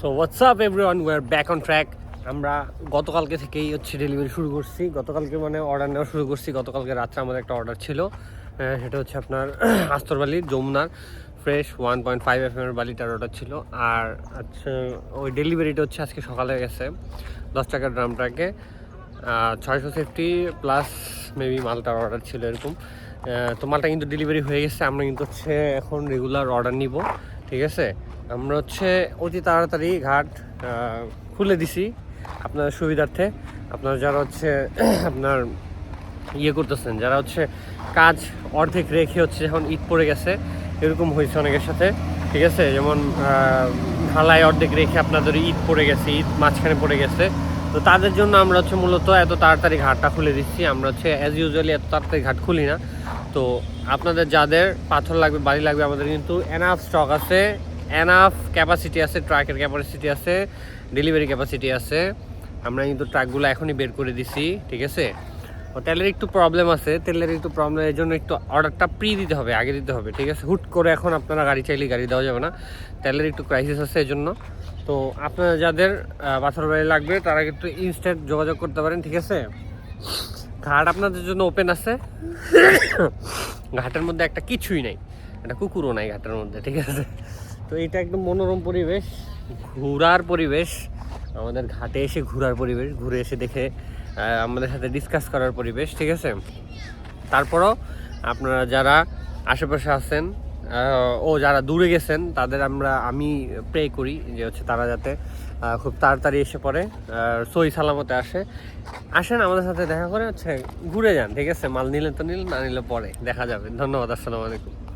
So what's up everyone, we are back on track. আমরা গতকালকে থেকেই হচ্ছে ডেলিভারি শুরু করছি। গতকালকে মানে অর্ডার নেওয়া শুরু করছি। গতকালকে রাত্রে আমাদের একটা অর্ডার ছিল, সেটা হচ্ছে আপনার আস্তরবালির যমুনার ফ্রেশ 1.5 FM বালিটার অর্ডার ছিল। আর আচ্ছা, ওই ডেলিভারিটা হচ্ছে আজকে সকালে গেছে 10 টাকার ড্রাম ট্রাকে, 650 প্লাস মেবি মালটার অর্ডার ছিল এরকম। তো মালটা কিন্তু ডেলিভারি হয়ে গেছে। আমরা কিন্তু হচ্ছে এখন রেগুলার অর্ডার নিব, ঠিক আছে। আমরা হচ্ছে অতি তাড়াতাড়ি ঘাট খুলে দিছি আপনার সুবিধার্থে। আপনারা যারা হচ্ছে আপনার ইয়ে করতেছেন, যারা হচ্ছে কাজ অর্ধেক রেখে হচ্ছে যখন ঈদ পড়ে গেছে, এরকম হয়েছে অনেকের সাথে, ঠিক আছে। যেমন ঢালাই অর্ধেক রেখে আপনাদের ঈদ পড়ে গেছে, ঈদ মাঝখানে পড়ে গেছে, তো তাদের জন্য আমরা হচ্ছে মূলত এত তাড়াতাড়ি ঘাটটা খুলে দিচ্ছি। আমরা হচ্ছে অ্যাজ ইউজুয়ালি এত তাড়াতাড়ি ঘাট খুলি না। তো আপনাদের যাদের পাথর লাগবে, বালি লাগবে, আমাদের কিন্তু এনাফ স্টক আছে, এনাফ ক্যাপাসিটি আছে, ট্রাকের ক্যাপাসিটি আছে, ডেলিভারি ক্যাপাসিটি আছে। আমরা কিন্তু ট্রাকগুলো এখনই বের করে দিছি, ঠিক আছে। তেলের একটু প্রবলেম আছে, এর জন্য একটু অর্ডারটা প্রি দিতে হবে, আগে দিতে হবে, ঠিক আছে। হুট করে এখন আপনারা গাড়ি চাইলেই গাড়ি দেওয়া যাবে না, তেলের একটু ক্রাইসিস আছে এই জন্য। তো আপনারা যাদের পাথর বাড়ি লাগবে তারা কিন্তু ইনস্ট্যান্ট যোগাযোগ করতে পারেন, ঠিক আছে। ঘাট আপনাদের জন্য ওপেন আছে। ঘাটের মধ্যে একটা কিছুই নাই, একটা কুকুরও নাই ঘাটের মধ্যে, ঠিক আছে। তো এটা একদম মনোরম পরিবেশ, ঘোরার পরিবেশ, আমাদের ঘাটে এসে ঘোরার পরিবেশ, ঘুরে এসে দেখে আমাদের সাথে ডিসকাস করার পরিবেশ, ঠিক আছে। তারপরও আপনারা যারা আশেপাশে আছেন ও যারা দূরে গেছেন তাদের আমি প্রে করি যে হচ্ছে তারা যাতে খুব তাড়াতাড়ি এসে পড়ে, সহি সালামতে আসেন আমাদের সাথে দেখা করে হচ্ছে ঘুরে যান, ঠিক আছে। মাল নিলে তো নিলেন, না নিলে পরে দেখা যাবে। ধন্যবাদ, আসসালামু আলাইকুম।